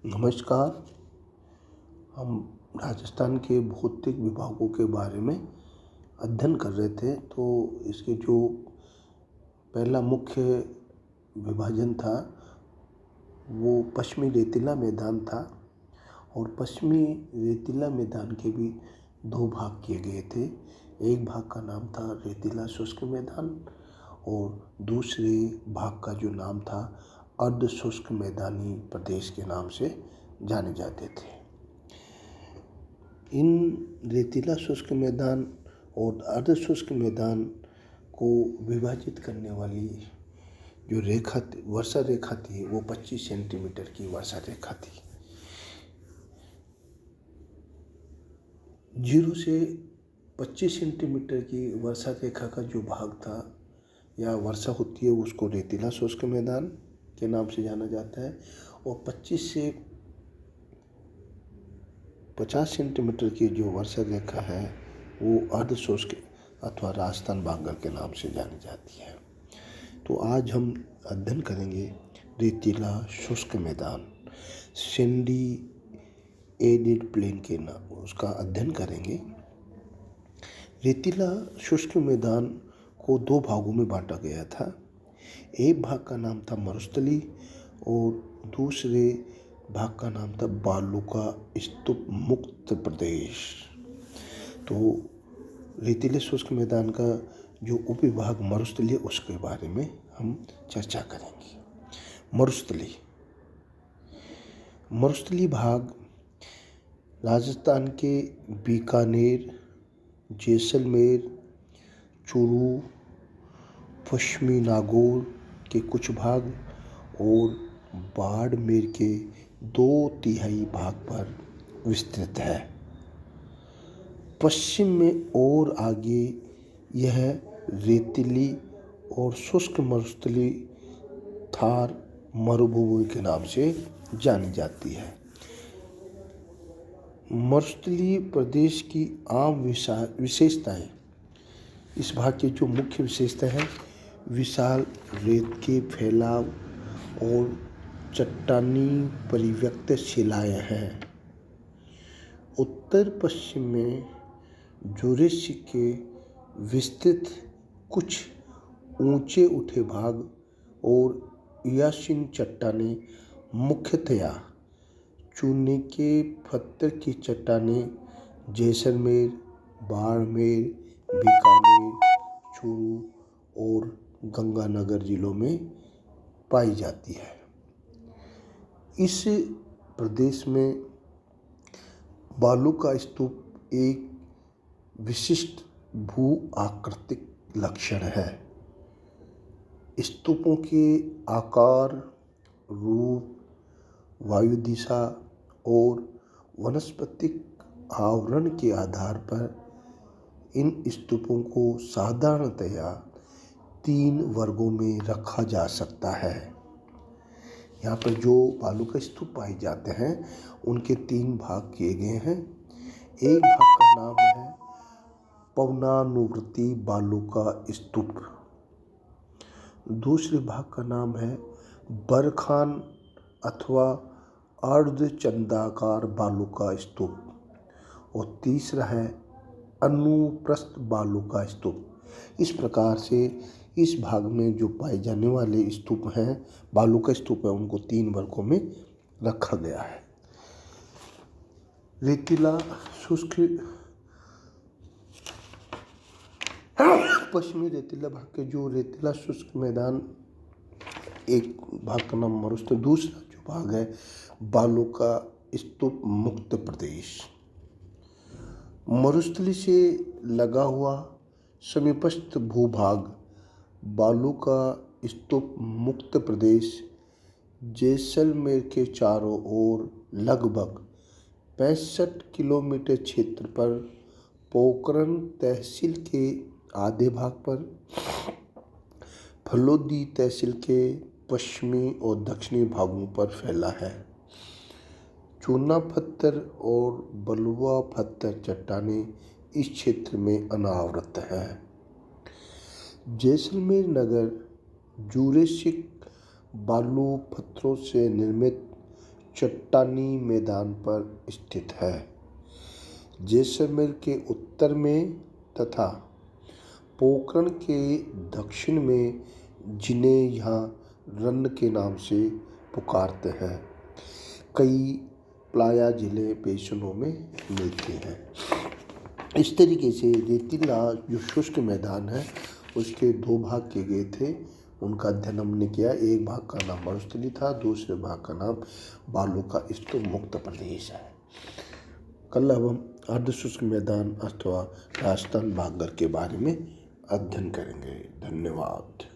नमस्कार। हम राजस्थान के भौतिक विभागों के बारे में अध्ययन कर रहे थे। तो इसके जो पहला मुख्य विभाजन था वो पश्चिमी रेतीला मैदान था और पश्चिमी रेतीला मैदान के भी दो भाग किए गए थे। एक भाग का नाम था रेतीला शुष्क मैदान और दूसरे भाग का जो नाम था अर्ध शुष्क मैदानी प्रदेश के नाम से जाने जाते थे। इन रेतीला शुष्क मैदान और अर्ध शुष्क मैदान को विभाजित करने वाली जो रेखा वर्षा रेखा थी वो 25 सेंटीमीटर की वर्षा रेखा थी। 0 से 25 सेंटीमीटर की वर्षा रेखा का जो भाग था या वर्षा होती है उसको रेतीला शुष्क मैदान के नाम से जाना जाता है और 25 से 50 सेंटीमीटर की जो वर्षा रेखा है वो अर्ध शुष्क अथवा राजस्थान बांगर के नाम से जानी जाती है। तो आज हम अध्ययन करेंगे रेतीला शुष्क मैदान, सैंडी एरिड प्लेन के नाम उसका अध्ययन करेंगे। रेतीला शुष्क मैदान को दो भागों में बांटा गया था। एक भाग का नाम था मरुस्थली और दूसरे भाग का नाम था बालूका स्तूप मुक्त प्रदेश। तो रेतीले शुष्क मैदान का जो उपविभाग मरुस्थली है उसके बारे में हम चर्चा करेंगे। मरुस्थली भाग राजस्थान के बीकानेर, जैसलमेर, चूरू, पश्चिमी नागौर के कुछ भाग और बाड़मेर के 2/3 भाग पर विस्तृत है। पश्चिम में और आगे यह रेतीली और शुष्क मरुस्थली थार मरुभूमि के नाम से जानी जाती है। मरुस्थली प्रदेश की आम विशेषताएं, इस भाग की जो मुख्य विशेषता है विशाल रेत के फैलाव और चट्टानी परिव्यक्त शिलाएं हैं। उत्तर पश्चिम में जुरेसिक के विस्तृत कुछ ऊंचे उठे भाग और यासीन चट्टानें, मुख्यतया चूने के पत्थर की चट्टानें जैसलमेर, बाड़मेर, बीकानेर, चूरू और गंगानगर जिलों में पाई जाती है। इस प्रदेश में बालूका स्तूप एक विशिष्ट भू आकृतिक लक्षण है। स्तूपों के आकार, रूप, वायु दिशा और वनस्पतिक आवरण के आधार पर इन स्तूपों को साधारणतया 3 वर्गों में रखा जा सकता है। यहाँ पर जो बालूका स्तूप पाए जाते हैं उनके 3 भाग किए गए हैं। एक भाग का नाम है पवनानुवर्ती बालूका स्तूप, दूसरे भाग का नाम है बरखान अथवा अर्धचंद्राकार बालूका स्तूप और तीसरा है अनुप्रस्थ बालूका स्तूप। इस प्रकार से इस भाग में जो पाए जाने वाले स्तूप हैं, बालूका स्तूप है, उनको 3 वर्गों में रखा गया है। रेतीला शुष्क पश्चिमी रेतीला भाग के जो रेतीला शुष्क मैदान, एक भाग का नाम मरुस्थली, दूसरा जो भाग है बालूका स्तूप मुक्त प्रदेश। मरुस्थली से लगा हुआ समीपस्थ भूभाग बालूका स्तूप मुक्त प्रदेश जैसलमेर के चारों ओर लगभग 65 किलोमीटर क्षेत्र पर पोखरण तहसील के आधे भाग पर, फलोदी तहसील के पश्चिमी और दक्षिणी भागों पर फैला है। चूना पत्थर और बलुआ पत्थर चट्टानें इस क्षेत्र में अनावृत हैं। जैसलमेर नगर जुरेसिक बालू पत्थरों से निर्मित चट्टानी मैदान पर स्थित है। जैसलमेर के उत्तर में तथा पोखरण के दक्षिण में, जिन्हें यहाँ रन के नाम से पुकारते हैं, कई प्लाया जिले बेसिनों में मिलते हैं। इस तरीके से रेतीला जो शुष्क मैदान है उसके दो भाग किए गए थे, उनका अध्ययन हमने किया। एक भाग का नाम मरुस्थली था, दूसरे भाग का नाम बालू का स्तूप मुक्त प्रदेश है। कल अब हम अर्ध शुष्क मैदान अथवा राजस्थान भांगर के बारे में अध्ययन करेंगे। धन्यवाद।